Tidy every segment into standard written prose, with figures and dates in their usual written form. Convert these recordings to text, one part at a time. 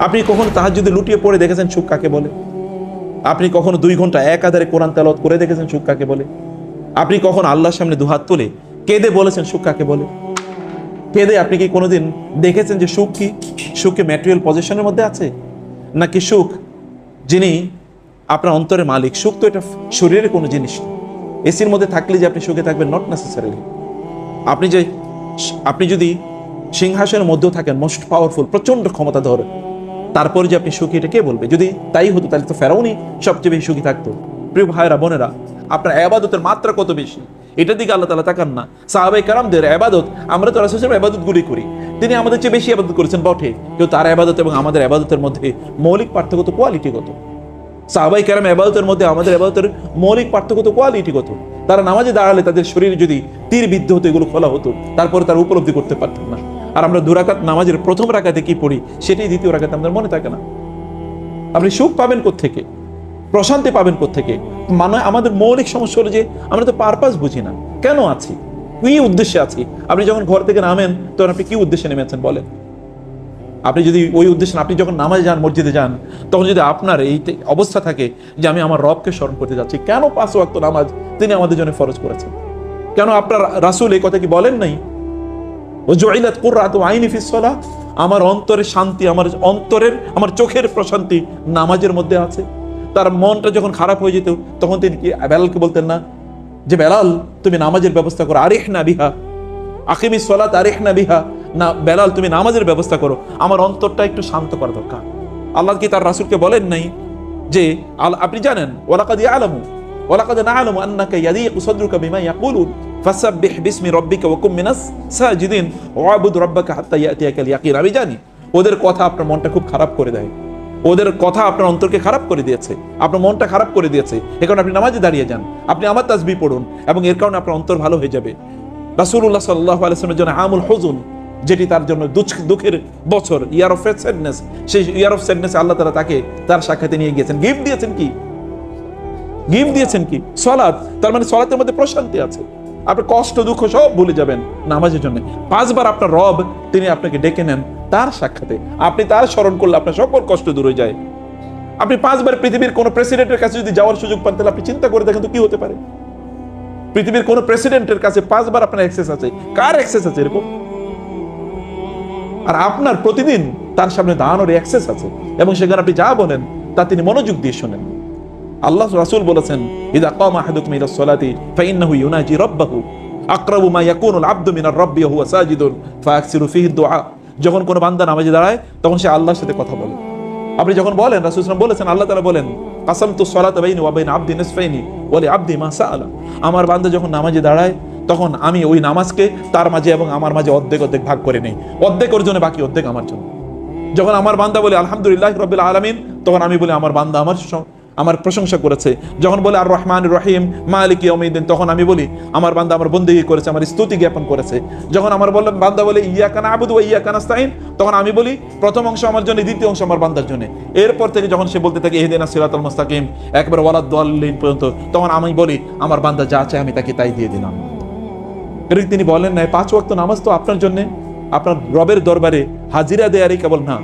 আপনি কখনো তাহাজ্জুদে লুটিয়ে পড়ে দেখেছেন সুখ কাকে বলে? আপনি কখনো 2 ঘন্টা একাধারে কোরআন তেলাওয়াত করে দেখেছেন সুখ কাকে বলে? আপনি কখনো আল্লাহর সামনে দুহাত তুলে কেঁদে বলেছেন সুখ কাকে বলে? কেঁদে আপনি কি কোনোদিন দেখেছেন যে সুখ কি? সুখকে ম্যাটেরিয়াল পজিশনের মধ্যে আছে, নাকি সুখ যিনি আপনার অন্তরের মালিক? সুখ তো এটা শরীরের কোনো জিনিস না। এসির মধ্যে থাকলে যে আপনি সুখে থাকবেন, নট নেসেসারিলি। আপনি যদি সিংহাসনের মধ্যেও থাকেন, মোস্ট পাওয়ারফুল, প্রচন্ড ক্ষমতাধর, তারপর যে আপনি সুখী, এটা কে বলবে? যদি তাই হতো তাহলে তো ফেরাউনই সবচেয়ে বেশি সুখী থাকতো। প্রিয় ভাইরা বোনেরা, আপনার ইবাদতের মাত্রা কত বেশি, এটার দিকে আল্লাহ তাআলা তাকান না। সাহাবায়ে কেরামদের ইবাদত, আমরা তো রাসূলের ইবাদতগুলি করি, তিনি আমাদের চেয়ে বেশি ইবাদত করেছেন বটে, কিন্তু তার ইবাদত এবং আমাদের ইবাদতের মধ্যে মৌলিক পার্থক্য তো কোয়ালিটিগত। সাহাবায়ে কেরাম ইবাদতের মধ্যে আমাদের ইবাদতের মৌলিক পার্থক্য তো কোয়ালিটিগত। তারা নামাজে দাঁড়ালে তাদের শরীরে যদি তীর বিদ্ধ হতো, এগুলো খোলা হতো, তারপরে তারা উপলব্ধি করতে পারতেন না। আর আমরা 2 রাকাত নামাজের প্রথম রাকাতে কি পড়ি, সেটাই দ্বিতীয় রাকাতে আমাদের মনে থাকে না। আপনি সুখ পাবেন কোত্থেকে, প্রশান্তি পাবেন কোত্থেকে? মানে আমাদের মৌলিক সমস্যা হলো যে আমরা তো পারপাস বুঝি না, কেন আছি, কি উদ্দেশ্যে আছি। আপনি যখন ঘর থেকে নামেন তখন আপনি কি উদ্দেশ্যে নেমেছেন বলেন? আপনি যদি ওই উদ্দেশ্যে, আপনি যখন নামাজে যান, মসজিদে যান, তখন যদি আপনার এই অবস্থা থাকে যে আমি আমার রবকে স্মরণ করতে যাচ্ছি, কেন 5 ওয়াক্ত নামাজ তিনি আমাদের জন্য ফরজ করেছেন? কেন আপনার রাসূল এই কথা কি বলেন নাই? ও জুইলাত কুররাতু আইনি ফিস সালাহ, আমার অন্তরের শান্তি, আমার চোখের প্রশান্তি নামাজের মধ্যে আছে। তার মনটা যখন খারাপ হয়ে যেত, তখন তিনি কি বেলালকে বলতেন না যে বেলাল তুমি নামাজের ব্যবস্থা করো, আরিহনা বিহা, আকিমিস সালাত আরিহনা বিহা, না বেলাল তুমি নামাজের ব্যবস্থা করো, আমার অন্তরটা একটু শান্ত করা দরকার। আল্লাহ কি তার রাসূলকে বলেন নাই যে আপনি জানেন ওয়ালাকাদ ইয়ালামু ওয়ালাকাদ না'লামু আন্নাকা ইয়াদিকু সাদরুকা বিমা ইয়াকুলুন ফাসাব্বিহ বিসমি রাব্বিকা ওয়া কুম মিনাস সাজিদিন ওয়াবুদ রাব্বাকা হাত্তা ইয়াতিয়াকাল ইয়াকিন। আমি জানি ওদের কথা আপনার মনটা খুব খারাপ করে দেয়, ওদের কথা আপনার অন্তরকে খারাপ করে দিয়েছে, আপনার মনটা খারাপ করে দিয়েছে। এ কারণে আপনি নামাজে দাঁড়িয়ে যান, আপনি আমার তাসবিহ পড়ুন, এবং এর কারণে আপনার অন্তর ভালো হয়ে যাবে। রাসূলুল্লাহ সাল্লাল্লাহু আলাইহি ওয়াসাল্লামের জন্য আমুল হুজুন, যেটি তার জন্য দুঃখের বছর, ইয়ার অফ স্যাডনেস, সেই ইয়ার অফ স্যাডনেস আল্লাহ তাআলা তাকে তার সাক্ষাতে নিয়ে গিয়েছেন। গিফট দিয়েছেন কি? গিফট দিয়েছেন কি? সালাত। তার মানে সালাতের মধ্যে প্রশান্তি আছে, আপনি কষ্ট দুঃখ সব ভুলে যাবেন নামাজের জন্য। 5 বার আপনার রব তিনি আপনাকে ডেকে নেন তার সাক্ষাতে, আপনি তার স্মরণ করলে আপনার সকল কষ্ট দূর হয়ে যায়। আপনি 5 বার পৃথিবীর কোন প্রেসিডেন্টের কাছে যদি যাওয়ার সুযোগ পান, তাহলে আপনি চিন্তা করে দেখেন তো কি হতে পারে। পৃথিবীর কোন প্রেসিডেন্টের কাছে 5 বার আপনার অ্যাক্সেস আছে, কার অ্যাক্সেস আছে এরকম? আর আপনার প্রতিদিন তার সামনে দাঁড়ানোর অ্যাক্সেস আছে, এবং সেখানে আপনি যা বলেন তা তিনি মনোযোগ দিয়ে শোনেন। আল্লাহ রাসূল বলেছেন, ইযা কামা আহাদুকুম ইলাস সালাতি ফাইন্নাহু ইউনাজি রাব্বাহু আকরাবু মা ইয়াকুনুল আবদু মিনার রাব্বি ওয়া হুয়া সাজিদুন ফায়াকসিরু ফিহি দুআ। যখন কোনো বান্দা নামাজে দাঁড়ায়, তখন সে আল্লাহর সাথে কথা বলে। আপনি যখন বলেন, রাসূল সাল্লাল্লাহু আলাইহি ওয়াসাল্লাম বলেছেন, আল্লাহ তাআলা বলেন, কাসামতু সালাতা বাইনি ওয়া বাইনা আবদি নিসফাইনি ওয়া লি আবদি মা সাআলা। আমার বান্দা যখন নামাজে দাঁড়ায়, তখন আমি ওই নামাজকে তার মাঝে এবং আমার মাঝে অর্ধেক অর্ধেক ভাগ করে নেই, অর্ধেক ওর জন্য, বাকি অর্ধেক আমার জন্য। যখন আমার বান্দা বলে আলহামদুলিল্লাহি রাব্বিল আলামিন, তখন আমি বলি আমার বান্দা আমার প্রশংসা করেছে। যখন বলে আর রহমানির রহিম মালিক ইয়াউমিদ্দিন, তখন আমি বলি আমার বান্দা আমার বন্দেগী করেছে, আমার স্তুতি জ্ঞাপন করেছে। যখন আমার বান্দা বলে ইয়্যাকা না'বুদু ওয়া ইয়্যাকা নাস্তাইন, তখন আমি বলি প্রথম অংশ আমার জন্য, দ্বিতীয় অংশ আমার বান্দার জন্য। এরপর থেকে যখন সে বলতে থাকে ইহদিনাস সিরাতাল মুস্তাকিম একবার ওয়ালাদ-দাল্লিন পর্যন্ত, তখন আমি বলি আমার বান্দা যা চায় আমি তাকে তাই দিয়ে দিলাম। এর তিনি বলেন না 5 ওয়াক্ত নামাজ তো আপনার জন্য, আপনার রবের দরবারে হাজিরা দেয়ারই কেবল না,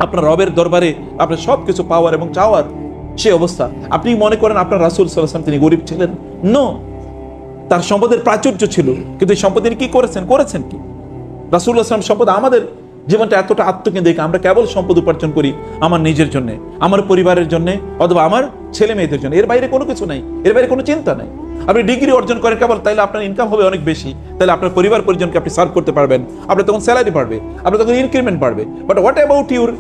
আপনার রবের দরবারে আপনার সবকিছু পাওয়ার এবং চাওয়ার সে অবস্থা। আপনি মনে করেন আপনার রাসূল সাল্লাল্লাহু আলাইহি ওয়াসাল্লাম তিনি গরিব ছিলেন? নো, তার সম্পদের প্রাচুর্য ছিল, কিন্তু এই সম্পদ তিনি কি করেছেন কি? রাসূলুল্লাহ সাল্লাল্লাহু আলাইহি ওয়াসাল্লাম সম্পদ, আমাদের জীবনটা এতটা আত্মকেন্দ্রিক, আমরা কেবল সম্পদ উপার্জন করি আমার নিজের জন্য, আমার পরিবারের জন্য, অথবা আমার ছেলে মেয়েদের জন্য। এর বাইরে কোনো কিছু নাই, এর বাইরে কোনো চিন্তা নাই। আপনি ডিগ্রি অর্জন করেন কেবল, তাইলে আপনার ইনকাম হবে অনেক বেশি, তাহলে আপনার পরিবার পরিজনকে আপনি সার্ভ করতে পারবেন, আপনার তখন স্যালারি বাড়বে, আপনার তখন ইনক্রিমেন্ট বাড়বে। বাট হোয়াট অ্যাবাউট ইউর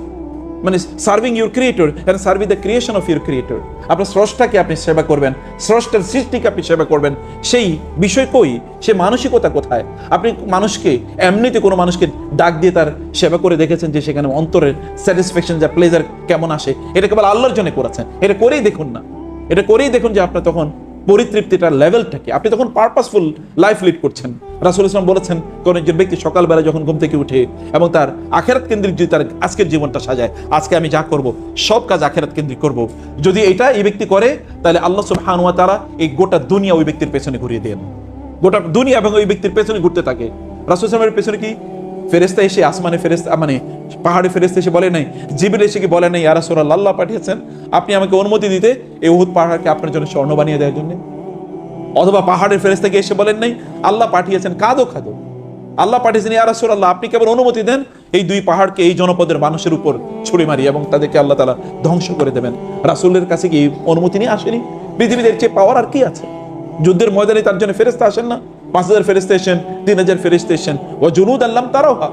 মানে serving your creator and serving the creation of your creator? আপনার স্রষ্টাকে আপনি সেবা করবেন, স্রষ্টার সৃষ্টিকে আপনি সেবা করবেন, সেই বিষয় কই? সে মানসিকতা কোথায়? আপনি মানুষকে এমনিতে কোনো মানুষকে ডাক দিয়ে তার সেবা করে দেখেছেন যে সেখানে অন্তরের স্যাটিসফ্যাকশন, যা প্লেজার কেমন আসে? এটা কেবল আল্লাহর জন্য করেছেন, এটা করেই দেখুন না, এটা করেই দেখুন যে আপনার তখন পরিতৃপ্তিটার লেভেলটাকে, আপনি তখন পারপাসফুল লাইফ লিড করছেন। রাসূল ইসলাম বলেছেন, কোন একজন ব্যক্তি সকালবেলা যখন ঘুম থেকে উঠে এবং তার আখিরাত কেন্দ্রিক যদি তার আজকের জীবনটা সাজায়, আজকে আমি যা করব সব কাজ আখিরাত কেন্দ্রিক করব, যদি এটা এই ব্যক্তি করে, তাহলে আল্লাহ সুবহানাহু ওয়া তাআলা এই গোটা দুনিয়া ওই ব্যক্তির পেছনে ঘুরিয়ে দেন, গোটা দুনিয়া এবং ওই ব্যক্তির পেছনে ঘুরতে থাকে। রাসূল ইসলামের পেছনে কি ফেরেশতা এসে আসমানে ফেরেশতা মানে পাহাড়ে ফেরেশতা এসে বলে নাই, জিবরিল এসে কি বলে নাই, ইয়া রাসূলুল্লাহ আল্লাহ পাঠিয়েছেন আপনি আমাকে অনুমতি দিতে এই উহুদ পাহাড়কে আপনার জন্য স্বর্ণ বানিয়ে দেওয়ার জন্য? অথবা পাহাড়ের ফেরেশতাকে এসে বলেন নাই আল্লাহ পাঠিয়েছেন কাঁদো খাদো, আল্লাহ পাঠিয়েছেন ইয়া রাসূলুল্লাহ আপনি কেবল অনুমতি দেন এই দুই পাহাড়কে এই জনপদের মানুষের উপর ছুড়ে মারি এবং তাদেরকে আল্লাহ তাআলা ধ্বংস করে দেবেন। রাসূলের কাছে কি অনুমতি নিয়ে আসেনি? পৃথিবীতে এর চেয়ে পাওয়ার আর কি আছে? যুদ্ধের ময়দানে তার জন্য ফেরেশতা আসেন না? 5000 ফেরেশতা এসেন, 3000 ফেরেশতা এসেন, ও জুনুদান লাম তারাহা।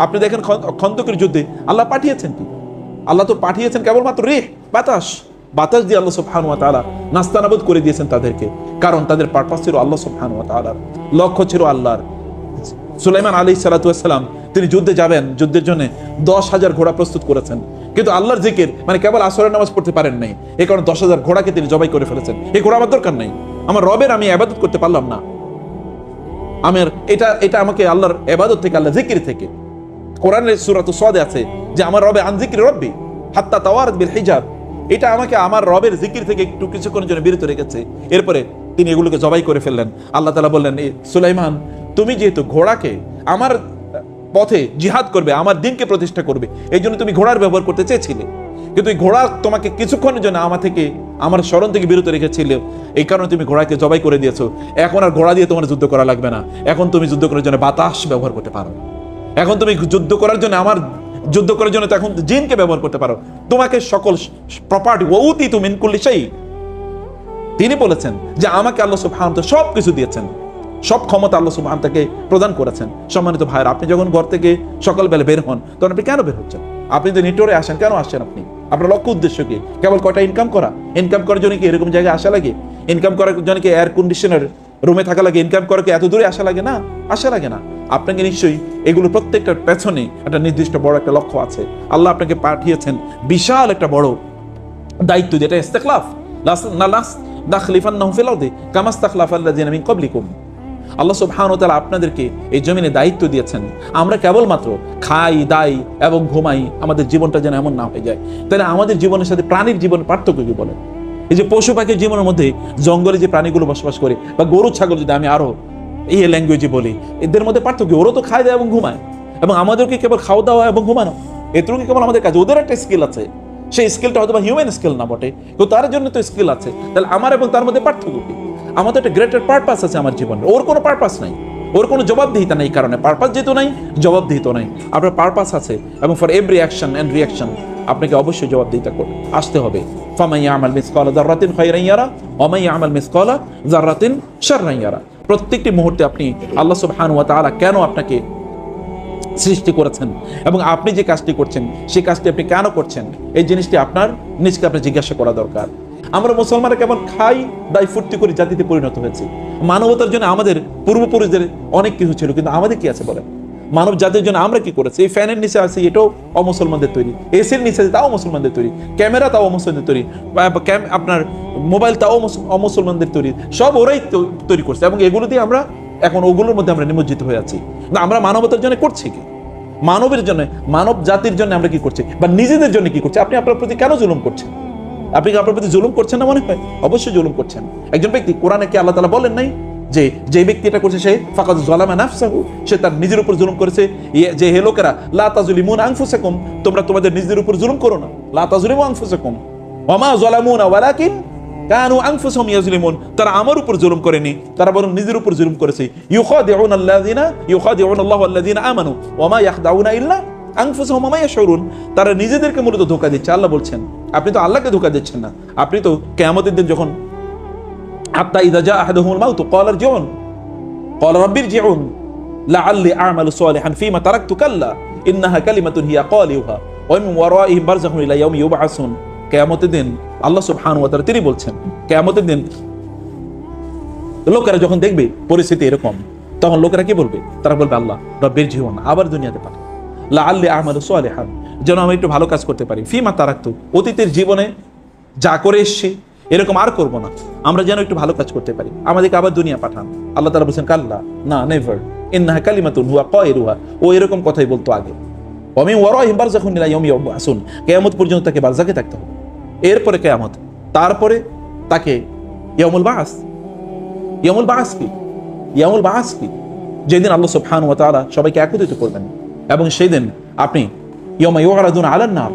আপনি দেখেন খন্দকের যুদ্ধে আল্লাহ পাঠিয়েছেন কি? আল্লাহ তো পাঠিয়েছেন কেবলমাত্র রিহ, বাতাস। বাতাস দিয়ে আল্লাহ সুবহানাহু ওয়া তাআলা নাস্তানাবুদ করে দিয়েছেন তাদেরকে, কারণ তাদের পারপাস ছিল আল্লাহ সুবহানাহু ওয়া তাআলার, লক্ষ্য ছিল আল্লাহর। সুলাইমান আলাইহিস সালাতু ওয়াস সালাম তিনি যুদ্ধে যাবেন, যুদ্ধের জন্য 10,000 ঘোড়া প্রস্তুত করেছেন, কিন্তু আল্লাহর জিকির মানে কেবল আসরের নামাজ পড়তে পারেন নাই, এই কারণে 10,000 ঘোড়াকে তিনি জবাই করে ফেলেছেন। এই ঘোড়া আমার দরকার নাই, আমার রবের আমি ইবাদত করতে পারলাম না, আমার এটা আমাকে আল্লাহর ইবাদত থেকে, আল্লাহ জিকির থেকে। কোরআনের সূরাতুস সাদে আছে যে আমার রবে আন যিকরি রব্বি হাত্তা তাওয়ারাত বিল হিজাব, এটা আমাকে আমার রবের জিকির থেকে একটু কিছুক্ষণের জন্য বিরত রেখেছে। এরপরে তিনি এগুলোকে জবাই করে ফেললেন। আল্লাহ তাআলা বললেন, সুলাইমান তুমি যেহেতু ঘোড়াকে আমার পথে জিহাদ করবে, আমার দ্বীনকে প্রতিষ্ঠা করবে, এই জন্য তুমি ঘোড়ার ব্যবহার করতে চেয়েছিলে, কিন্তু এই ঘোড়া তোমাকে কিছুক্ষণের জন্য আমার স্মরণ থেকে বিরত রেখেছিল, এই কারণে তুমি ঘোড়াকে জবাই করে দিয়েছো। এখন আর ঘোড়া দিয়ে তোমার যুদ্ধ করা লাগবে না, এখন তুমি যুদ্ধ করার জন্য বাতাস ব্যবহার করতে পারো, এখন তুমি যুদ্ধ করার জন্য এখন জিনকে ব্যবহার করতে পারো, তোমাকে সকল প্রপার্টি ওউতিতু মিন কুল্লি শাই। তিনি বলেছেন যে আমাকে আল্লাহ সুবহানাহু ওয়া তাআলা সব কিছু দিয়েছেন, সব ক্ষমতা আল্লাহ সুবহানাহু ওয়া তাআলা তাকে প্রদান করেছেন। সম্মানিত ভাইরা, আপনি যখন ঘর থেকে সকালবেলা বের হন তখন আপনি কেন বের হচ্ছেন? আপনি তো নেটওয়ার্কে আসেন, কেন আসছেন? আপনি আপনার লক্ষ্য উদ্দেশ্য কি? কেবল কয়টা ইনকাম করার জন্য কি এরকম জায়গায় আসা লাগে? ইনকাম করার জন্য কি এয়ার কন্ডিশনার রুমে থাকা লাগে? ইনকাম করা কি এত দূরে আসা লাগে না? আসা লাগে না। আপনাকে নিশ্চয়ই এগুলো প্রত্যেকটার পেছনে একটা নির্দিষ্ট বড় একটা লক্ষ্য আছে। আল্লাহ আপনাকে পাঠিয়েছেন বিশাল একটা বড় দায়িত্ব, যেটা ইস্তিখলাফ, লাস্তাখলিফান্নাহুম ফিল আরদি কামা ইস্তাখলাফাল্লাযিনা মিন ক্বাবলিকুম। আল্লাহ সুবহানাহু ওয়া তাআলা আপনাদেরকে এই জমিনে দায়িত্ব দিয়েছেন। আমরা কেবলমাত্র খাই, দাই এবং ঘুমাই, আমাদের জীবনটা যেন এমন না হয়ে যায়। তাহলে আমাদের জীবনের সাথে প্রাণীর জীবন পার্থক্য কি বলে? এই যে পশু পাখির জীবনের মধ্যে জঙ্গলে যে প্রাণীগুলো বসবাস করে, বা গরু ছাগল যদি আমি আরো এই ল্যাঙ্গুয়েজে বলি, এদের মধ্যে পার্থক্য, ওরা তো খায়, দেয় এবং ঘুমায়, এবং আমাদেরকে কেবল খাওয়া দাওয়া এবং ঘুমানো, এটুকু কেবল আমাদের কাজ। ওদের একটা স্কিল আছে, সেই স্কিলটা হয়তো বা হিউম্যান স্কিল না বটে, কিন্তু তার জন্য তো স্কিল আছে। তাহলে আমার এবং তার মধ্যে পার্থক্য কি? আমাদের একটা গ্রেটার পারপাস আছে আমার জীবনে, ওর কোনো পারপাস নাই, ওর কোনো জবাবদিহিতা নেই, কারণে পারপাস যেহেতু নাই, জবাবদিহিতা নাই। আপনার পারপাস আছে, এবং for every action and reaction আপনাকে অবশ্যই জবাবদিহিতা করতে আসতে হবে। ফামান ইয়ামাল মিসকালা যাররাতিন খায়রান ইয়ারা ওয়া মান ইয়ামাল মিসকালা যাররাতিন শাররান ইয়ারা। প্রত্যেকটি মুহূর্তে আপনি আল্লাহ সুবহানাহু ওয়া তাআলা কেন আপনাকে সৃষ্টি করেছেন এবং আপনি যে কাজটি করছেন সেই কাজটি আপনি কেন করছেন, এই জিনিসটি আপনার নিজকে আপনি জিজ্ঞাসা করা দরকার। আমরা মুসলমানরা কেমন খাই, দায়, ফুর্তি করে জাতিতে পরিণত হয়েছি। মানবতার জন্য আমাদের পূর্বপুরুষদের অনেক কিছু ছিল, কিন্তু আমাদের কি আছে বলেন? মানব জাতির জন্য আমরা কি করেছি? এই ফ্যানের নিচে আছে, এটাও অমুসলমানদের তৈরি। এসির নিচে আছে, তাও মুসলমানদের তৈরি। ক্যামেরা, তাও মুসলমানদের তৈরি। আপনার মোবাইল, তাও অমুসলমানদের তৈরি। সব ওরাই তৈরি করছে, এবং এগুলো দিয়ে আমরা এখন ওগুলোর মধ্যে আমরা নিমজ্জিত হয়ে আছি। না, আমরা মানবতার জন্য করছি কি? মানবের জন্য, মানব জাতির জন্য আমরা কি করছি, বা নিজেদের জন্য কি করছি? আপনি আপনার প্রতি কেন জুলুম করছেন? আপনি কি আপনার প্রতি জুলুম করছেন না? মনে হয় অবশ্যই জুলুম করছেন। একজন ব্যক্তি, কোরআনে কি আল্লাহ তাআলা বলেন নাই যে ব্যক্তি এটা করছে সে ফাকাদ যালামা নাফসাহু, সে তার নিজের উপর জুলুম করেছে। যে হে লোকেরা, লা তাযলিমুনা আনফুসাকুম, তোমরা তোমাদের নিজেদের উপর জুলুম করো না। লা তাযলিমু আনফুসাকুম ওয়া মা যালামুনা ওয়ালাকিন কানু আনফুসাহুম ইয়াজলিমুন। তারা আমার উপর জুলুম করেনি, তারা বরং নিজের উপর জুলুম করেছে। ইউখাদিউনা আল্লাহু ওয়াল্লাযিনা আমানু ওয়া মা ইয়াখদাউনা ইল্লা আনফুসাহুম ওয়া মা ইয়াশউরুন। তারা নিজেদেরকে মূলত ধোঁকা দিচ্ছে। আল্লাহ বলছেন আপনি তো আল্লাহকে ধোঁকা দিচ্ছেন না, আপনি তো কিয়ামতের দিন যখন হাত্তা ইযা জা আহাদুহুমুল মাউত ক্বালা ইরজিউন ক্বালা রাব্বি ইরজিউন লাআল্লি আ'মালু সালিহান ফীমা তারাকতু কাল্লা ইন্নাহা কালিমাতুন হিয়া ক্বালিউহা ওয়া মিন ওয়ারাইহিম বারযাখুন ইলা ইয়াউমি ইউবআসুন। কিয়ামতের দিন আল্লাহ সুবহানাহু ওয়া তাআলা তিনি বলছেন, কিয়ামতের দিন লোকেরা যখন দেখবে পরিস্থিতি এরকম, তখন লোকেরা কি বলবে? তারা বলবে আল্লাহ রাব্বি ইরজিউন, আবার দুনিয়াতে পাঠান, লাআল্লি আ'মালু সালিহান, যেন আমি একটু ভালো কাজ করতে পারি, ফীমা তারাকতু, অতীতের জীবনে যা করে এসেছি এরকম আর করব না, আমরা যেন একটু ভালো কাজ করতে পারি, আমাদেরকে আবার দুনিয়া পাঠান। আল্লাহ তাআলা বলেন কাল্লা, না, নেভার, ইন্নাহা কালিমাতুন হুয়া কায়রুহা, ও এরকম কথাই বলতো আগে। ওয়া মিন ওয়ারাইহিম বারযাখুন ইলা ইয়াউমি ইউবআসুন, কিয়ামত পর্যন্ত তাকে বারযাখে থাকতে হবে, এরপরে কিয়ামত, তারপরে তাকে ইয়াউমুল বাস। ইয়াউমুল বাস কি? ইয়াউমুল বাস কি? যেদিন আল্লাহ সুবহানাহু ওয়া তাআলা সবাইকে একত্রিত করবেন, এবং সেই দিন আপনি ইয়াউমা ইউআরাদুনা আলান নার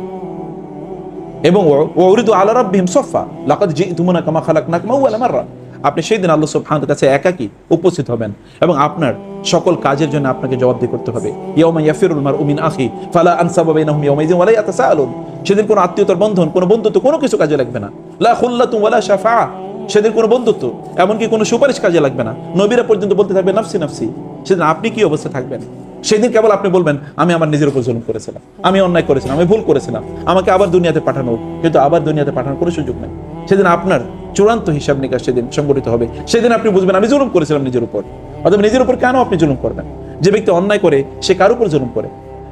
এবং ওয়াউরিদু আলা রাব্বিহিম সাফফা লাকাদ জি'তুমুনা কামা খালাকনাকুম আউওয়ালা মাররা। আপনি সেই দিন আল্লাহ সুবহানাহু ওয়া তাআলার কাছে একাকী উপস্থিত হবেন এবং আপনার সকল কাজের জন্য আপনাকে জবাবদিহি করতে হবে। ইয়াউমা ইয়াফিরুল মারউ মিন আখি ফালা আনসাবা বাইনাহুম ইয়াউমাইযিন ওয়া লা ইয়াতাসাআলুন। সেদিন কোনো আত্মীয়তার বন্ধন, কোনো বন্ধুত্ব, কোনো কিছু কাজে লাগবে না। লা খুল্লাতুন ওয়ালা শাফাআ, সেদিন কোনো বন্ধুত্ব এমনকি কোনো সুপারিশ কাজে লাগবে না। নবীরা পর্যন্ত বলতে থাকবে নাফসি নাফসি। সেদিন আপনি কি অবস্থা থাকবেন? সেদিন কেবল আপনি বলবেন আমি আমার নিজের উপর জুলুম করেছিলাম, আমি অন্যায় করেছিলাম, আমি ভুল করেছিলাম, আমাকে আবার দুনিয়াতে পাঠানো। কিন্তু আবার দুনিয়াতে পাঠানোর কোনো সুযোগ নেই। সেদিন আপনার চূড়ান্ত হিসাব নিকাশ সেদিন সংগঠিত হবে। সেদিন আপনি বুঝবেন আমি জুলুম করেছিলাম নিজের উপর। অথবা নিজের উপর কেন আপনি জুলুম করবেন? যে ব্যক্তি অন্যায় করে সে কার উপর জুলুম করে?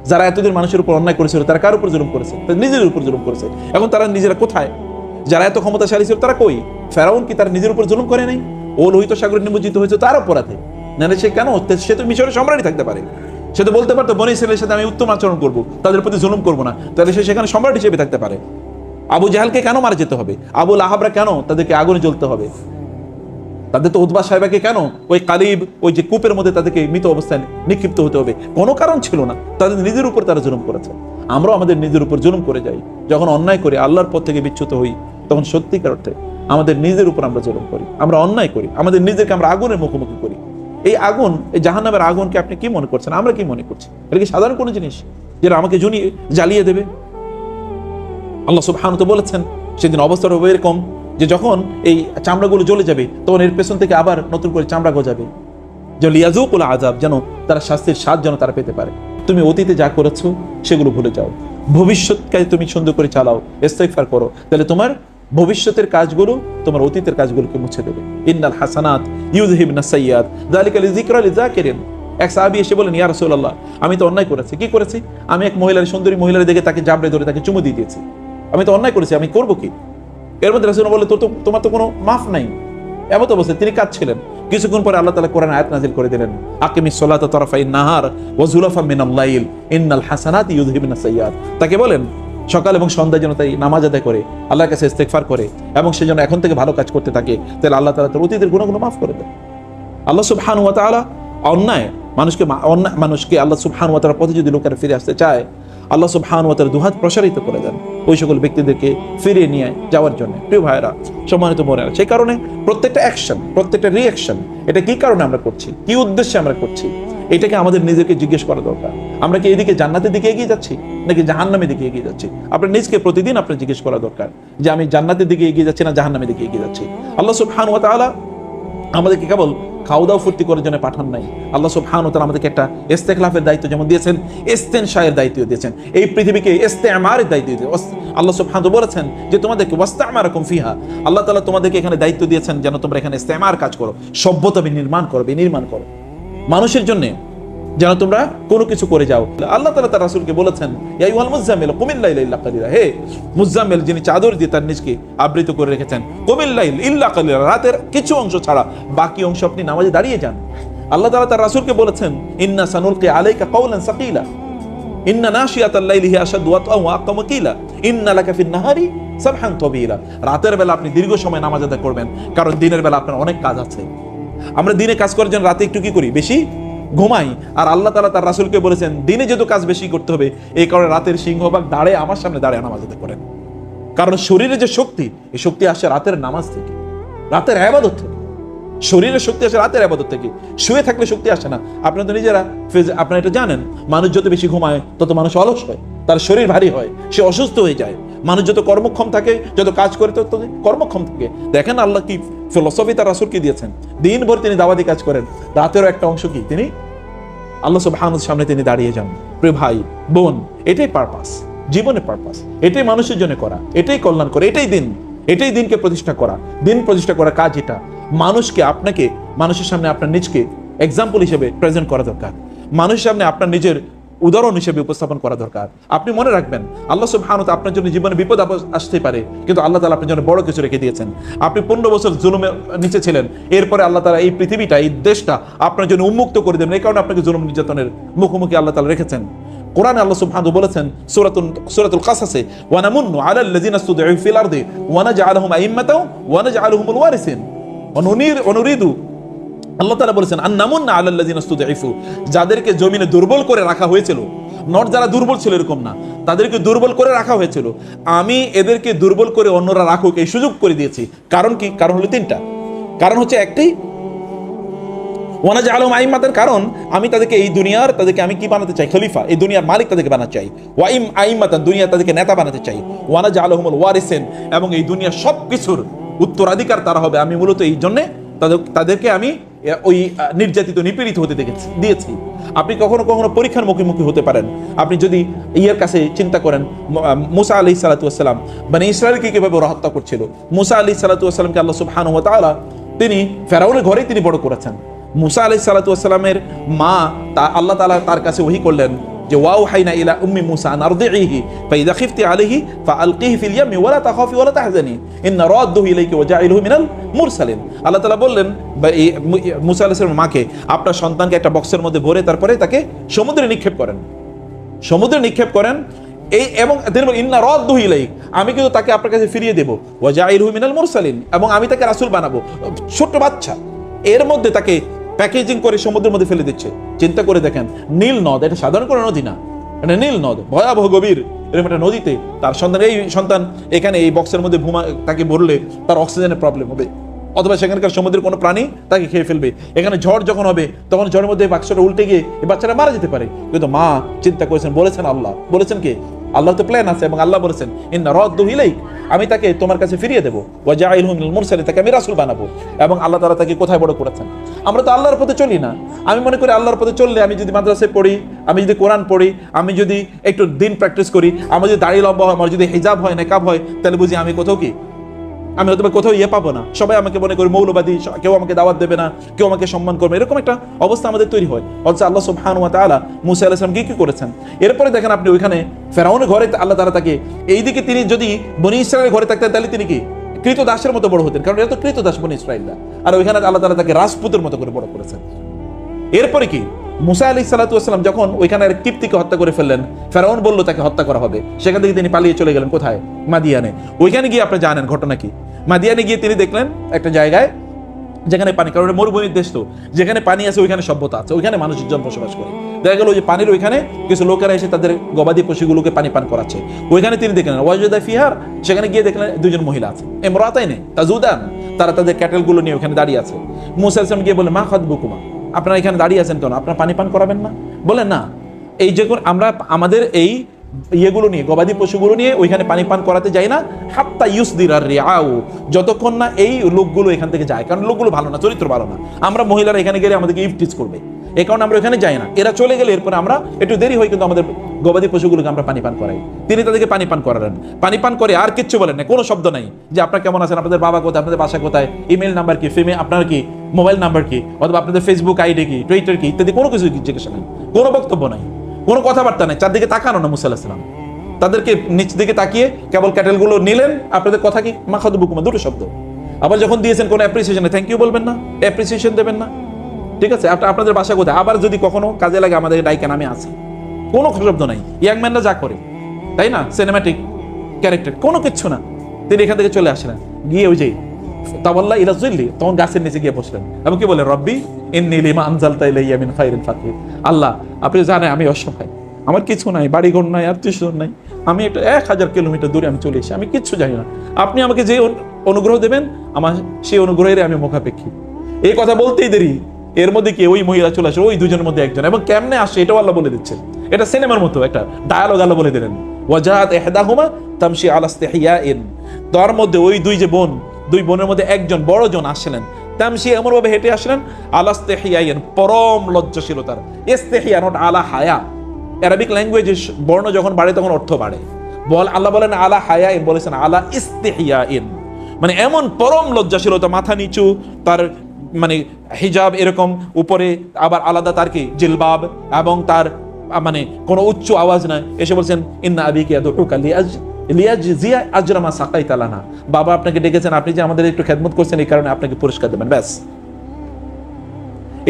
যারা এতদিন মানুষের উপর অন্যায় করেছিল তারা কার উপর জুলুম করেছে? নিজের উপর জুলুম করেছে। এখন তারা নিজেরা কোথায়? যারা এত ক্ষমতাশালী ছিল তারা কই? ফেরাউন কি তার নিজের উপর জুলুম করে নাই? ও লোহিত সাগরে নিমজ্জিত হয়েছে তার অপরাধে। না সে কেন? সে তো মিশরের সম্রাটই থাকতে পারে। সে তো বলতে পারতো বনী ইসরাইলের সাথে আমি উত্তম আচরণ করব, তাদের প্রতি জুলুম করবো না, তাহলে সে সেখানে সম্রাট হিসেবে থাকতে পারে। আবু জাহালকে কেন মারা যেতে হবে? আবু লাহাবরা কেন তাদেরকে আগুনে জ্বলতে হবে? তাদের তো উতবা সাহেবাকে কেন ওই কালিব ওই যে কূপের মধ্যে তাদেরকে মৃত অবস্থায় নিক্ষিপ্ত হতে হবে? কোনো কারণ ছিল না। তাদের নিজের উপর তারা জুলুম করেছে। আমরাও আমাদের নিজের উপর জুলুম করে যাই। যখন অন্যায় করি, আল্লাহর পথ থেকে বিচ্যুত হই, তখন সত্যিকার অর্থে আমাদের নিজের উপর আমরা জুলুম করি, আমরা অন্যায় করি, আমাদের নিজেকে আমরা আগুনের মুখোমুখি করি। এই আগুন, এই জাহান্নামের আগুনকে আপনি কি মনে করছেন? আমরা কি মনে করছি? এটা কি সাধারণ কোনো জিনিস যেটা আমাকে জ্বালিয়ে দেবে? আল্লাহ সুবহানাহু ওয়া তাআলা বলেছেন সেদিন অবস্থা হবে এরকম যে যখন এই চামড়াগুলো জ্বলে যাবে তখন এর পেছন থেকে আবার নতুন করে চামড়া গজাবে, যে লিয়াযুকুল আযাব, যেন তারা শাস্তির স্বাদ যেন তারা পেতে পারে। তুমি অতীতে যা করেছো সেগুলো ভুলে যাও, ভবিষ্যৎকে তুমি সুন্দর করে চালাও, ইস্তিগফার করো, তাহলে তোমার ভবিষ্যতের কাজগুলো তোমার অতীতের কাজগুলোকে মুছে দেবে। ইন্নাল হাসানাত ইউযহিবনাস সাইয়্যাত যালিকা লিযিকরা লিযাকিরিন। এক সাহাবী এসে বলেন, ইয়া রাসূলুল্লাহ, আমি তো অন্যায় করেছি। কি করেছি? আমি এক মহিলার, সুন্দরী মহিলার দেখে তাকে জাবড়ে ধরে তাকে চুমু দিয়ে দিয়েছি। আমি তো অন্যায় করেছি, আমি করবো কি? এর মধ্যে রাসূল বলে, তোমার তো কোনো মাফ নাই। এমন তো অবস্থা তিনি কাঁদছিলেন। কিছুক্ষণ পরে আল্লাহ তাআলা কোরআন আয়াত নাযিল করে দিলেন, আকিমিস সালাতা তারাফাইন নাহার ওয়া যুলাফাম মিনাল লাইল ইন্নাল হাসানাতি ইউযহিবনাস সাইয়্যাত। তাকে বলেন সকাল এবং সন্ধ্যায় যেন তাই নামাজ আদায় করে, আল্লাহর কাছে ইস্তিগফার করে এবং সে যেন এখন থেকে ভালো কাজ করতে থাকে, তাহলে আল্লাহ তাআলা তার অতীতের গুনাহগুলো মাফ করে দেন। আল্লাহ সুবহানাহু ওয়া তাআলা মানুষকে আল্লাহ সুবহানাহু ওয়া তাআলার পথে যদি লোকেরা ফিরে আসতে চায়, আল্লাহ সুবহানাহু ওয়া তাআলা দুহাত প্রসারিত করে দেন ওই সকল ব্যক্তিদেরকে ফিরিয়ে নিয়ে যাওয়ার জন্য। প্রিয় ভাইরা, সম্মানিত বোনেরা, সেই কারণে প্রত্যেকটা অ্যাকশন, প্রত্যেকটা রিঅ্যাকশন, এটা কি কারণে আমরা করছি, কি উদ্দেশ্যে আমরা করছি, এটাকে আমাদের নিজেকে জিজ্ঞেস করা দরকার। আমরা কি এদিকে জান্নাতের দিকে এগিয়ে যাচ্ছি নাকি জাহান্নামের দিকে এগিয়ে যাচ্ছি? আপনার নিজকে প্রতিদিন আপনার জিজ্ঞেস করা দরকার যে আমি জান্নাতের দিকে এগিয়ে যাচ্ছি না জাহান্নামের দিকে এগিয়ে যাচ্ছি। আল্লাহ সুবহানাহু ওয়া তাআলা আমাদেরকে কেবল খাওয়া দাওয়া ফুর্তি করার জন্য পাঠান নাই। আল্লাহ সুবহানাহু ওয়া তাআলা আমাদেরকে একটা ইস্তেখলাফের দায়িত্ব যেমন দিয়েছেন, ইস্তেনশায়ের দায়িত্ব দিয়েছেন, এই পৃথিবীকে ইস্তেমারের দায়িত্ব দিয়েছেন। আল্লাহ সুবহানাহু ওয়া তাআলা বলেছেন যে তোমাদেরকে ওয়াস্তামারাকুম ফিহা, আল্লাহ তাআলা তোমাদেরকে এখানে দায়িত্ব দিয়েছেন যেন তোমরা এখানে ইস্তেমার কাজ করো, সভ্যতা বিনির্মাণ করো, মানুষের জন্য যেন তোমরা কোনো কিছু করে যাও। আল্লাহ তাআলা তার রাসূলকে বলেছেন, ইয়া আইয়ুহাল মুযাম্মিল কুমিল লাইলা ইল্লা কালিলা, হে মুযাম্মিল, যিনি চাদর দিয়ে তার নিজকে আবৃত করে রেখেছেন, কুমিল লাইল ইল্লা কালিলা, রাতের কিছু অংশ ছাড়া বাকি অংশ আপনি নামাজে দাঁড়িয়ে যান। আল্লাহ তাআলা তার রাসূলকে বলেছেন, ইন্না সানুলকি আলাইকা কাওলান সাকিলা ইন্না নাশিয়াতাল লাইলি হিয়া আশাদ্দু ওয়াতআ ওয়া আকামু কিলা ইন্না লাকা ফিন নাহারি সাবহান তাবিলা। রাতের বেলা আপনি দীর্ঘ সময় নামাজ আদায় করবেন, কারণ দিনের বেলা আপনার অনেক কাজ আছে। আমরা দিনে কাজ করার জন্য রাতে একটু কি করি, বেশি ঘুমাই। আর আল্লাহ তাআলা তার রাসূলকে বলেছেন দিনে যেহেতু কাজ বেশি করতে হবে, এই কারণে রাতের সিংহভাগ দাঁড়ে আমার সামনে দাঁড়িয়ে নামাজ আদায় করেন। কারণ শরীরে যে শক্তি, এই শক্তি আসে রাতের নামাজ থেকে, রাতের ইবাদত থেকে। শরীরের শক্তি আসে রাতের ইবাদত থেকে, শুয়ে থাকলে শক্তি আসে না। আপনারা তো নিজেরা আপনারা এটা জানেন, মানুষ যত বেশি ঘুমায় তত মানুষ অলস হয়, তার শরীর ভারী হয়, সে অসুস্থ হয়ে যায়। মানুষ যত কর্মক্ষম থাকে, যত কাজ করে তত কর্মক্ষম থাকে। দেখেন আল্লাহ কি ফিলোসফি তার রাসূলকে দিয়েছেন, দিনভর তিনি দাওয়াতি কাজ করেন, রাতেরও একটা অংশ কি তিনি আল্লাহ সুবহানাহু ওয়া তাআলার সামনে তিনি দাঁড়িয়ে যান। প্রিয় ভাই বোন, এটাই পারপাস, জীবনের পারপাস, এটাই মানুষের জন্য করা, এটাই কল্যাণ করা, এটাই দিনকে প্রতিষ্ঠা করা। দিন প্রতিষ্ঠা করা কাজ এটা। মানুষকে, আপনাকে মানুষের সামনে আপনার নিজকে এক্সাম্পল হিসেবে প্রেজেন্ট করা দরকার, মানুষের সামনে আপনার নিজের উদাহরণ হিসেবে উপস্থাপন করা দরকার। আপনি মনে রাখবেন আল্লাহ সুবহানাহু ওয়া তাআলা আপনার জন্য জীবনে বিপদ আসতে পারে, কিন্তু আল্লাহ তাআলা আপনার জন্য বড় কিছু রেখে দিয়েছেন। আপনি 15 বছর জুলুমের নিচে ছিলেন, এরপরে আল্লাহ তাআলা এই পৃথিবীটা, এই দেশটা আপনার জন্য উন্মুক্ত করে দেবেন। এই কারণে আপনাকে জুলুম নির্যাতনের মুখোমুখি আল্লাহ তাআলা রেখেছেন। কোরআনে আল্লাহ সুবহানাহু ওয়া তাআলা বলেছেন সূরাতুল কাসাসে, ওয়া নামুন্নু আলাল লাযিনা ইসতুদঈফু ফিল আরদি ওয়া নাজআলুহুম আইম্মাতাও ওয়া নাজআলুহুমুল ওয়ারিসিন ওয়া নুরিদু, আল্লাহ তাআলা বলেছেন আন্নামুন্না আলাল লাযিনা ইসতুদঈফু, যাদেরকে জমিনে দুর্বল করে রাখা হয়েছিল, নট যারা দুর্বল ছিল এরকম না, তাদেরকে দুর্বল করে রাখা হয়েছিল। আমি এদেরকে দুর্বল করে অন্যরা রাখুক এই সুযোগ করে দিয়েছি। কারণ কি? কারণ হলো তিনটা। কারণ হচ্ছে একটি, ওয়ানা জাআলহুম আইম্মাতান, কারণ আমি তাদেরকে এই দুনিয়ার, তাদেরকে আমি কি বানাতে চাই? খলিফা, এই দুনিয়ার মালিক তাদেরকে বানাতে চাই। ওয়াইম আইম্মাতান, দুনিয়া তাদেরকে নেতা বানাতে চাই। ওয়ানা জাআলহুমুল ওয়ারিসিন, এবং এই দুনিয়ার সব কিছুর উত্তরাধিকার তারা হবে। আমি মূলত এই জন্যে তাদেরকে আমি ওই নির্যাতিত নিপীড়িত হতে দিয়েছি। আপনি কখনো কখনো পরীক্ষার মুখোমুখি হতে পারেন। আপনি যদি ইয়ের কাছে চিন্তা করেন, মুসা আলাইহিস সালাতু ওয়াস সালাম বনি ইসরাঈলকে কিভাবে ওরা হত্যা করছিল। মুসা আলাইহিস সালাতু ওয়াস সালামকে আল্লাহ সুবহানাহু ওয়া তাআলা তিনি ফেরাউনের ঘরেই তিনি বড় করেছেন। মুসা আলাইহিস সালাতু ওয়াস সালামের মা আল্লাহ তাআলা তার কাছে ওহী করলেন যে ওয়াউহাইনা ইলা উম্মি মুসা আন আরদিহি ফাইযা খিফতি আলাইহি ফাআলকিহি ফিল ইয়ামি ওয়ালা তাখাফি ওয়ালা তাহজানি ইন্না রাদ্দুহু ইলাইকি ওয়া জাইলুহু মিনাল মুরসালিন। আল্লাহ তাআলা বললেন মুসা আলাইহিস সালামের মাকে, আপনার সন্তানকে একটা বক্সের মধ্যে ভরে তারপরে তাকে সমুদ্রে নিক্ষেপ করেন, সমুদ্রে নিক্ষেপ করেন। এই এবং ইন্না রাদ্দুহু ইলাইক, আমি কিন্তু তাকে আপনার কাছে ফিরিয়ে দেব। ওয়া জাইলুহু মিনাল মুরসালিন, এবং আমি তাকে রাসূল বানাবো। ছোট্ট বাচ্চা, এর মধ্যে তাকে প্যাকেজিং করে সমুদ্রের মধ্যে ফেলে দিচ্ছে। চিন্তা করে দেখেন, নীল নদ, এটা সাধারণ কোনো নদী না, এটা নীল নদ, ভয়াবহ গভীর এরকম একটা নদীতে তার সন্তান এখানে এই বক্সের মধ্যে তাকে ভরলে তার অক্সিজেনের প্রবলেম হবে, অথবা সেখানকার সমুদ্রের কোনো প্রাণী তাকে খেয়ে ফেলবে। এখানে ঝড় যখন হবে তখন ঝড়ের মধ্যে বাক্সটা উল্টে গিয়ে এই বাচ্চাটা মারা যেতে পারে। কিন্তু মা চিন্তা করেছেন, বলেছেন আল্লাহ, বলেছেন কি? আল্লাহর তো প্ল্যান আছে, এবং আল্লাহ বলেছেন ইন্না রাদ্দুহু ইলাইক, আমি তাকে তোমার কাছে ফিরিয়ে দেবো। ওয়া জাইলুহু মিনাল মুরসালিন, তাকে আমি রাসূল বানাবো। এবং আল্লাহ তাআলা তাকে কোথায় বড় করেছেন? আমরা তো আল্লাহর পথে চলি না। আমি মনে করি আল্লাহর পথে চললে, আমি যদি মাদ্রাসায় পড়ি, আমি যদি কোরআন পড়ি, আমি যদি একটু দিন প্র্যাকটিস করি, আমার যদি দাড়ি লম্বা হয়, আমার যদি হিজাব হয়, নেকাব হয়, তাহলে বুঝি আমি কোথাও কি, আমি হয়তো কোথাও পাবো না। সবাই আমাকে মনে করি মৌলবাদী, কেউ আমাকে দাওয়াত দেবে না, কেউ আমাকে সম্মান করবে, এরকম একটা অবস্থা আমাদের তৈরি হয়। অথচ আল্লাহ সুবহানাহু ওয়া তাআলা মুসা আলাইহিস সালাম কি করেছেন? এরপরে দেখেন আপনি ওইখানে ফেরাউনের ঘরে আল্লাহ তাআলা তাকে, এইদিকে তিনি যদি বনি ইসরায়েলের ঘরে থাকতেন তাহলে তিনি কি কৃতদাসের মতো বড় হতেন, কারণ এটা তো কৃতদাস বনি ইসরায়েলরা। আর ওইখানে আল্লাহ তাআলা তাকে রাজপুতের মতো করে বড় করেছেন। এরপরে কি, মুসা আলাইহিস সালাতু ওয়াস সালাম যখন ওইখানে কিপ্তিকে হত্যা করে ফেললেন, ফেরাউন বলল তাকে হত্যা করা হবে, সেখান থেকে তিনি পালিয়ে চলে গেলেন কোথায়? মাদিয়ানে। ওইখানে গিয়ে আপনি জানেন ঘটনা কি? মাদিয়ানে গিয়ে তিনি দেখলেন একটা জায়গায় যেখানে পানি, কারণ মরুভূমির দেশ তো, যেখানে পানি আছে ওইখানে সভ্যতা আছে, ওইখানে মানুষজন বসবাস করে। দেখা গেল যে পানির ওইখানে কিছু লোকেরা এসে তাদের গবাদি পশুগুলোকে পানি পান করাচ্ছে। ওইখানে তিনি দেখলেন ওয়াজদা ফিহার, সেখানে গিয়ে দেখলেন দুজন মহিলা আছে, ইমরাতাইনি তাজুদান, তারা তাদের ক্যাটেলগুলো নিয়ে ওখানে দাঁড়িয়ে আছে। মুসা আলাইহিস সালাম গিয়ে বললেন, মা খাতবুকুমা, আপনারা এখানে দাঁড়িয়ে আছেন কেন? আপনারা পানি পান করাবেন না? বলেন না, এই যে আমরা আমাদের এই ইয়েগুলো নিয়ে, গবাদি পশুগুলো নিয়ে ওইখানে পানি পান করাতে যাই না, হাত্তা ইউসদিরার রিআউ, যতক্ষণ না এই লোকগুলো এখান থেকে যায়, কারণ লোকগুলো ভালো না, চরিত্র ভালো না। আমরা মহিলারা এখানে গেলে আমাদেরকে ইফটিজ করবে, এই কারণে আমরা ওখানে যাই না। এরা চলে গেলে এরপরে আমরা একটু দেরি হয়, কিন্তু আমাদের গবাদি পশুগুলোকে আমরা পানি পান করাই। তিনি তাদেরকে পানি পান করালেন, পানি পান করে আর কিচ্ছু বলেন না, কোনো শব্দ নাই যে আপনারা কেমন আছেন, আপনাদের বাবা কোথায়, আপনাদের বাসা কোথায়, ইমেল নাম্বার কি, আপনার কি মোবাইল নাম্বার কি, অথবা আপনাদের ফেসবুক আইডি কি, টুইটার কি, ইত্যাদি কোনো কিছু জিজ্ঞাসা নাই, কোনো বক্তব্য নাই, কোনো কথাবার্তা নাই, চারদিকে তাকানো না। মুসা আলাইহিস সালাম তাদেরকে নিচ দিকে তাকিয়ে কেবল ক্যাটেলগুলো নিলেন, আপনাদের কথা কি, মা খাতবুকুমা, দুটো শব্দ। আবার যখন দিয়েছেন কোনো অ্যাপ্রিসিয়েশন, থ্যাংক ইউ বলবেন না, অ্যাপ্রিসিয়েশন দেবেন না, ঠিক আছে? আপনাদের বাসা কোথায়, আবার যদি কখনো কাজে লাগে আমাদের ডাইকেন, আমি আছি, কোনো শব্দ নাই। ইয়াংম্যানরা যা করে, তাই না, সিনেম্যাটিক ক্যারেক্টার, কোনো কিচ্ছু না। তিনি এখান থেকে চলে আসলেন, গিয়ে ওই যে তাওয়াল্লা ইলা যিল্লি, তখন গাছের নিচে গিয়ে বসলেন এবং কি বলে, রব্বি ইন্নী লিমা আনজালতা ইলাইয়া মিন খায়রিন ফাকির, আল্লাহ আপনি জানেন আমি অসহায়, আমার কিছু নাই, বাড়িঘর নাই, আত্মীয়স্বজন নাই, আমি একটা 1000 কিলোমিটার দূরে আমি চলে এসেছি, আমি কিচ্ছু জানি না, আপনি আমাকে যে অনুগ্রহ দেবেন আমার সেই অনুগ্রহের আমি মুখাপেক্ষী। এই কথা বলতেই দেরি, এর মধ্যে কি ওই মহিলা চলে আসে, ওই দুজনের মধ্যে একজন, এবং কেমনে আসে এটাও আল্লাহ বলে দিচ্ছেন। এটা সিনেমার মতো একটা ডায়ালগ আল্লাহ বলে দিলেন, ওয়াজাহাত ইহদাহুমা তামশি আলা ইসতিহইয়াইন, তার মধ্যে ওই দুই বোনের মধ্যে একজন বড় জন আসলেন, তামশি এমন ভাবে হেঁটে আসলেন, আলা ইসতিহইয়াইন, পরম লজ্জাশীলতার, ইসতিহইয়া নট আলা হায়া। আরবিক ল্যাঙ্গুয়েজে বর্ণ যখন বাড়ে তখন অর্থ বাড়ে। আল্লাহ বলেন আলা হায়াইন, বলেছেন আলা ইসতিহইয়াইন, মানে এমন পরম লজ্জাশীলতা, মাথা নিচু, তার মানে হিজাব এরকম উপরে, আবার আলাদা তার কি জিলবাব, এবং তার মানে কোনো উচ্চ আওয়াজ নাই, এসে বলছেন ইন্না আবিকা ইয়াদউকা লিয়াজজিয়া আজরা মা সাকাইতা লানা, বাবা আপনাকে ডেকেছেন, আপনি যে আমাদের একটু খেদমত করছেন এই কারণে আপনাকে পুরস্কার দেবেন, ব্যাস।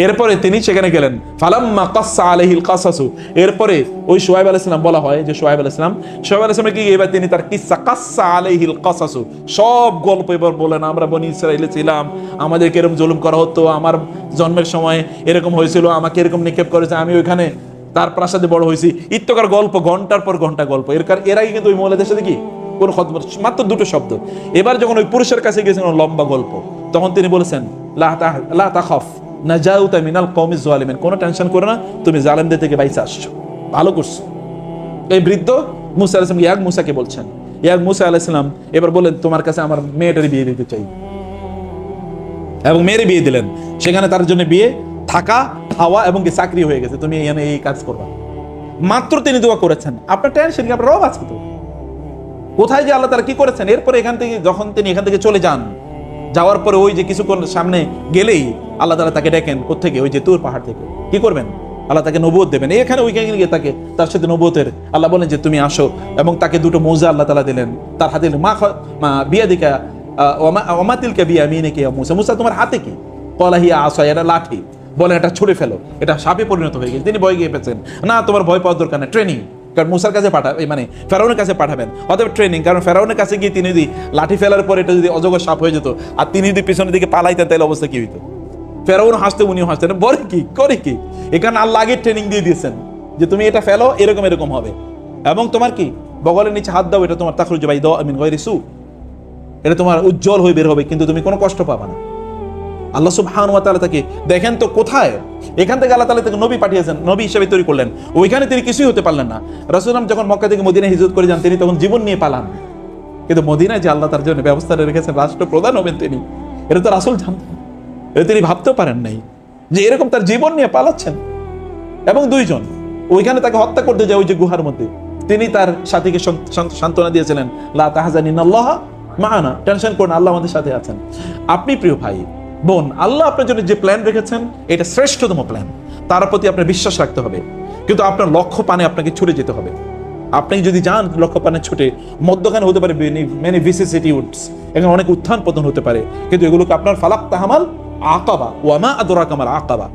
এরপরে তিনি সেখানে গেলেন, ফালাম্মা কাসসা আলাইহিল কাসাসু, এরপরে ওই শুআয়ব আলাইহিস সালাম, বলা হয় যে শুআয়ব আলাইহিস সালাম কি, এবার তিনি তার কিসসা, কাসসা আলাইহিল কাসাসু, সব গল্প এবার বলেন, আমরা বনি ইসরাইলে ছিলাম, আমাদেরকে এরকম জুলুম করা হতো, আমার জন্মের সময় এরকম হয়েছিল, আমাকে এরকম নিক্ষেপ করেছে, আমি ওইখানে তার প্রাসাদে বড় হয়েছি ইত্যকার গল্প, ঘন্টার পর ঘন্টা গল্প। এর আগে কিন্তু ওই মহিলাদের সাথে কি কোনো খতমত, মাত্র দুটো শব্দ। এবার যখন ওই পুরুষের কাছে গিয়েছেন লম্বা গল্প, তখন তিনি বলেছেন লা তাখাফ নাজাউতা মিনাল কওমিজ জালিমিন, কোনো টেনশন করো না, তুমি জালেমদের থেকে বাইচে আসছো, ভালো করছো। এই বৃদ্ধ মুসা আলাইহিস সালাম ইয়াক মুসাকে বলছেন, ইয়াক মুসা আলাইহিস সালাম এবার বলেন তোমার কাছে আমার মেয়েটার বিয়ে দিতে চাই, এবং মেয়ের বিয়ে দিলেন। সেখানে তার জন্য বিয়ে, থাকা, খাওয়া এবং কি চাকরি হয়ে গেছে, তুমি এখানে এই কাজ করবা। মাত্র তিনি দোয়া করেছেন, আপনার টেনশন কি, আপনার রব আছে তো কোথায় যে আল্লাহ তাআলা কি করেছেন। এরপরে এখান থেকে যখন তিনি এখান থেকে চলে যান, যাওয়ার পরে ওই যে কিছুক্ষণ সামনে গেলেই আল্লাহ তাআলা তাকে ডেকেন কোত্থেকে, ওই যে তুর পাহাড় থেকে। কি করবেন, আল্লাহ তাকে নবুয়ত দেবেন। এখানে ওইখানে গিয়ে তাকে তার সাথে নবুয়তের আল্লাহ বলেন যে তুমি আসো, এবং তাকে দুটো মৌজা আল্লাহ তাআলা দিলেন। তার হাতে মা বিয়াদিকা ওমা তিলকা বিয়ামিনিকা ইয়া মুসা, মুসা তোমার হাতে কি? ক্বালা হিয়া আসা, এটা লাঠি। বলেন এটা ছুঁড়ে ফেলো, এটা সাপে পরিণত হয়ে গেছে। তিনি ভয় গিয়ে পেয়েছেন, না তোমার ভয় পাওয়ার দরকার নেই, ট্রেনিং। কারণ মুসার কাছে মানে ফেরাউনের কাছে পাঠাবেন, অতএব ট্রেনিং। কারণ ফেরাউনের কাছে গিয়ে তিনি যদি লাঠি ফেলার পর এটা যদি অজগর সাপ হয়ে যেত, আর তিনি যদি পিছনের দিকে পালাইতেন, তাহলে অবস্থা কি হইতো? ফেরাউন হাসতে, উনিও হাসতেন, বলে কি করে কি। এখানে আল্লাহ আগে ট্রেনিং দিয়ে দিয়েছেন যে তুমি এটা ফেলো, এরকম এরকম হবে, এবং তোমার কি বগলের নিচে হাত দাও, এটা তোমার তাখরুজ বাইদা মিন গায়রি সু, এটা তোমার উজ্জ্বল হয়ে বের হবে, কিন্তু তুমি কোনো কষ্ট পাবা না। আল্লাহ সুবহানাহু ওয়া তাআলা তাকে দেখেন তো কোথায়, এখান থেকে আল্লাহ তাআলা তাকে নবী পাঠিয়েছেন, নবী হিসেবে তৈরি করলেন। ওইখানে তিনি কিছুই হতে পারলেন না। রাসূলুল্লাহ যখন মক্কা থেকে মদিনায় হিজরত করে যান, তিনি তখন জীবন নিয়ে পালান। কিন্তু মদিনায় যে আল্লাহ তার জন্য ব্যবস্থা রেখেছেন, রাষ্ট্রপ্রধান হবেন তিনি, এটা তো রাসূল জানতেন, এটা তিনি ভাবতেও পারেন নাই যে এরকম তার জীবন নিয়ে পালাচ্ছেন। এবং দুইজন ওইখানে তাকে হত্যা করতে যায়, ওই যে গুহার মধ্যে, তিনি তার সাথীকে সান্ত্বনা দিয়েছিলেন, লা তাহজান ইন্নাল্লাহ মা'ানা, টেনশন করুন, আল্লাহ আমাদের সাথে আছেন। আপনি প্রিয় ভাই বোন, আল্লাহ আপনার জন্য যে প্ল্যান রেখেছেন, এটা শ্রেষ্ঠতম প্ল্যান, তার প্রতি আপনার বিশ্বাস রাখতে হবে। কিন্তু আপনার লক্ষ্য পানে আপনাকে ছুটে যেতে হবে। আপনি যদি যান লক্ষ্য পানে ছুটে, মধ্যখানে হতে পারে মেনি ভিসিসিটিউডস, এখানে অনেক উত্থান পতন হতে পারে, কিন্তু এগুলোকে আপনার ফালাক তাহামাল আকাবা, ওয়া মা আদরাকা মাল আকাবা,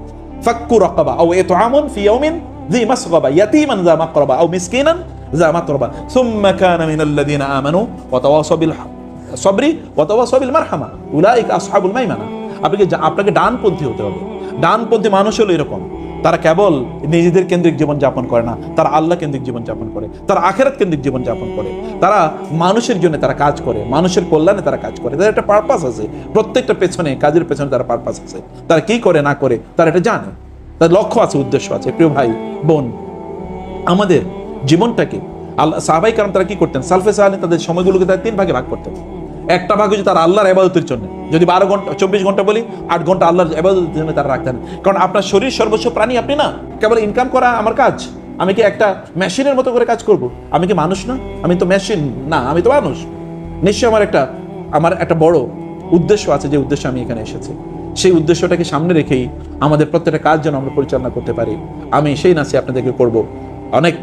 ফাক্কু রাকাবা আও ইতআমুন ফি ইয়াউমিন যি মাসগাবা ইয়াতীমান যা মাকরাবা আও মিসকিনান যা মাতরাবা সুম্মা কানা মিনাল্লাযিনা আমানু ওয়া তাওয়াসাউ বিল সাবরি ওয়া তাওয়াসাউ বিল মারহামা উলাইকা আসহাবুল মাইমানা। আপনাকে ডানপন্থী হতে হবে। ডানপন্থী মানুষ হলো এরকম, তারা কেবল নিজেদের কেন্দ্রিক জীবন যাপন করে না, তারা আল্লাহ কেন্দ্রিক জীবন যাপন করে, তারা আখিরাত কেন্দ্রিক জীবন যাপন করে, তারা মানুষের জন্য তারা কাজ করে, মানুষের কল্যাণে তারা কাজ করে। তাদের একটা পারপাস আছে, প্রত্যেকটা পেছনে কাজের পেছনে তার পারপাস আছে। তারা কি করে না করে তারা এটা জানে, তার লক্ষ্য আছে, উদ্দেশ্য আছে। প্রিয় ভাই বোন, আমাদের জীবনটাকে আল্লাহ সাহাবায়ে কেরাম তারা কি করতেন, সালফে সালেহিন তাদের সময়গুলোকে তারা 3 ভাগে ভাগ করতেন। একটা ভাগ হচ্ছে তারা আল্লাহর ইবাদতের জন্য, যদি 12 ঘন্টা 24 ঘন্টা বলি 8 ঘন্টা আল্লাহর ইবাদতের জন্য তারা রাখতেন। কারণ আপনার শরীর সর্বস্ব প্রাণী আপনি না, কেবল ইনকাম করা আমার কাজ। আমি কি একটা মেশিনের মতো করে কাজ করব? আমি কি মানুষ না? আমি তো মেশিন না, আমি তো মানুষ। নিশ্চয়ই আমার একটা বড় উদ্দেশ্য আছে, যে উদ্দেশ্য আমি এখানে এসেছি। সেই উদ্দেশ্যটাকে সামনে রেখেই আমাদের প্রত্যেকটা কাজ যেন আমরা পরিচালনা করতে পারি, আমি সেই নাসি আপনাদেরকে করব। অনেক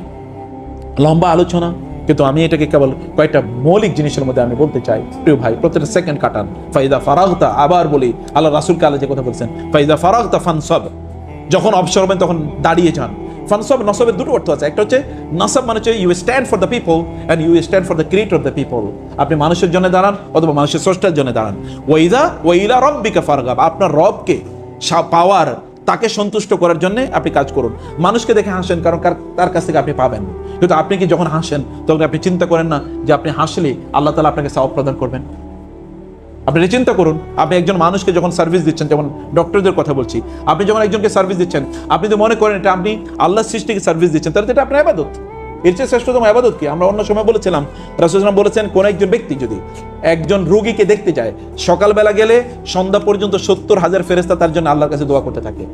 লম্বা আলোচনা, কিন্তু আমি এটাকে কেবল কয়েকটা মৌলিক জিনিসের মধ্যে আমি বলতে চাই। প্রিয় ভাই, প্রত্যেকটা সেকেন্ড কাটান। ফাইদা ফারাগতা, আবার বলি, আল্লাহ রাসূলকে আল্লাহ যে কথা বলছেন, ফাইদা ফারাগতা ফানসাব, যখন অবসর হবেন তখন দাঁড়িয়ে যান। ফানসাব, নসবের দুটো অর্থ আছে। একটা হচ্ছে নাসাব, মানে হচ্ছে you stand for the people and you stand for the creator of the people. আপনি মানুষের জন্য দাঁড়ান অথবা মানুষের স্রষ্টার জন্য দাঁড়ান। ওয়াইলা রাব্বিকা ফারগাব, আপনার রবকে পাওয়ার, তাকে সন্তুষ্ট করার জন্য আপনি কাজ করুন। মানুষকে দেখে হাসেন, কারণ তার কাছ থেকে আপনি পাবেন। কিন্তু আপনি কি যখন হাসেন তখন আপনি চিন্তা করেন না যে আপনি হাসলে আল্লাহ তাআলা আপনাকে সওয়াব প্রদান করবেন? আপনি চিন্তা করুন, আপনি একজন মানুষকে যখন সার্ভিস দিচ্ছেন, যেমন ডক্টরদের কথা বলছি, আপনি যখন একজনকে সার্ভিস দিচ্ছেন, আপনি তো মনে করেন এটা আপনি আল্লাহর সৃষ্টিকে সার্ভিস দিচ্ছেন, তাহলে এটা আপনার ইবাদত। এর চেয়ে শ্রেষ্ঠতম ইবাদত কি? আমরা অন্য সময় বলেছিলাম, রাসূলুল্লাহ সাল্লাল্লাহু আলাইহি ওয়াসাল্লাম বলেছেন, কোন একজন ব্যক্তি যদি একজন রোগীকে দেখতে যায়, সকালবেলা গেলে সন্ধ্যা পর্যন্ত 70,000 ফেরেশতা তার জন্য আল্লাহর কাছে দোয়া করতে থাকে।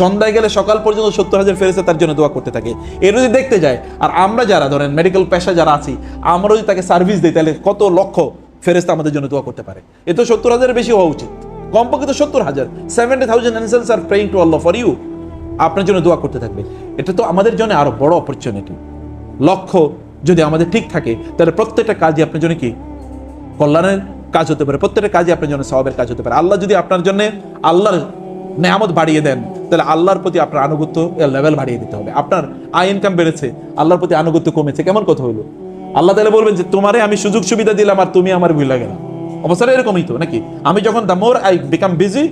সন্ধ্যায় গেলে সকাল পর্যন্ত 70,000 ফেরেশতা তার জন্য দোয়া করতে থাকে। এর যদি দেখতে যায়, আর আমরা যারা ধরেন মেডিকেল পেশা যারা আছি, আমরা যদি তাকে সার্ভিস দিই, তাহলে কত লক্ষ ফেরেশতা আমাদের জন্য দোয়া করতে পারে। এ তো 70,000-এর বেশি হওয়া উচিত, কমপক্ষে তো 70,000। 70,000 angels are praying to Allah for you, আপনার জন্য দোয়া করতে থাকবে। এটা তো আমাদের জন্য আরো বড় অপরচুনিটি। লক্ষ্য যদি আমাদের ঠিক থাকে, তাহলে প্রত্যেকটা কাজই আপনার জন্য কি কল্যাণের কাজ হতে পারে, প্রত্যেকটা কাজই আপনার জন্য সওয়াবের কাজ হতে পারে। আল্লাহ যদি আপনার জন্য আল্লাহর নেয়ামত বাড়িয়ে দেন, তাহলে আল্লাহর প্রতি আপনার আনুগত্য লেভেল বাড়িয়ে দিতে হবে। আপনার আয় ইনকাম বেড়েছে, আল্লাহর প্রতি আনুগত্য কমেছে, কেমন কথা হলো? আল্লাহ তাআলা বলবেন যে তোমারে আমি সুযোগ সুবিধা দিলাম আর তুমি আমার ভুলে গেলা। অবস্থা এরকমই তো নাকি? আমি যখন the more I become busy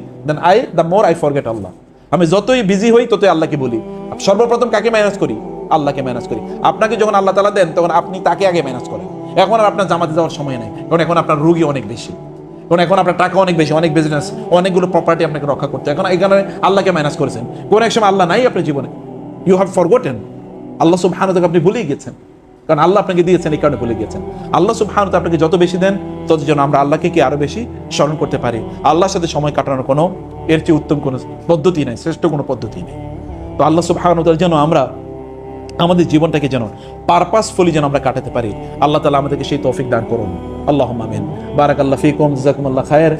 the more I forget Allah. আমি যতই বিজি হই ততই আল্লাহকে বলি। সর্বপ্রথম কাকে ম্যানেজ করি? আল্লাহকে ম্যানেজ করি। আপনাকে যখন আল্লাহ তাআলা দেন তখন আপনি তাকে আগে ম্যানেজ করেন। এখন আর আপনার জামাতে যাওয়ার সময় নেই, কারণ এখন আপনার রুগী অনেক বেশি, কারণ এখন আপনার টাকা অনেক বেশি, অনেক বিজনেস, অনেকগুলো প্রপার্টি আপনাকে রক্ষা করতে, এখন এখানে আল্লাহকে ম্যানেজ করেছেন। কোন এক সময় আল্লাহ নাই আপনার জীবনে, ইউ হ্যাভ ফরগটেন, আল্লাহ সুবহানাহু ওয়া তাআলা আপনি ভুলেই গেছেন, কারণ আল্লাহ আপনাকে দিয়েছেন এই কারণে ভুলে গেছেন। আল্লাহ সুবহানাহু ওয়া তাআলা আপনাকে যত বেশি দেন তত যেন আমরা আল্লাহকে কি আরো বেশি স্মরণ করতে পারি। আল্লাহর সাথে সময় কাটানোর কোনো এর চেয়ে উত্তম কোনো পদ্ধতি নেই, শ্রেষ্ঠ কোনো পদ্ধতি নেই। তো আল্লাহ সুবহানাহু ওয়া তাআলা যেন আমরা আমাদের জীবনটাকে যেন পারপাসফুলি যেন আমরা কাটাতে পারি, আল্লাহ তাআলা আমাদেরকে সেই তৌফিক দান করুন। আল্লাহুম্মা আমিন। বারাকাল্লাহু ফীকুম, জাযাকুমুল্লাহ খায়ের।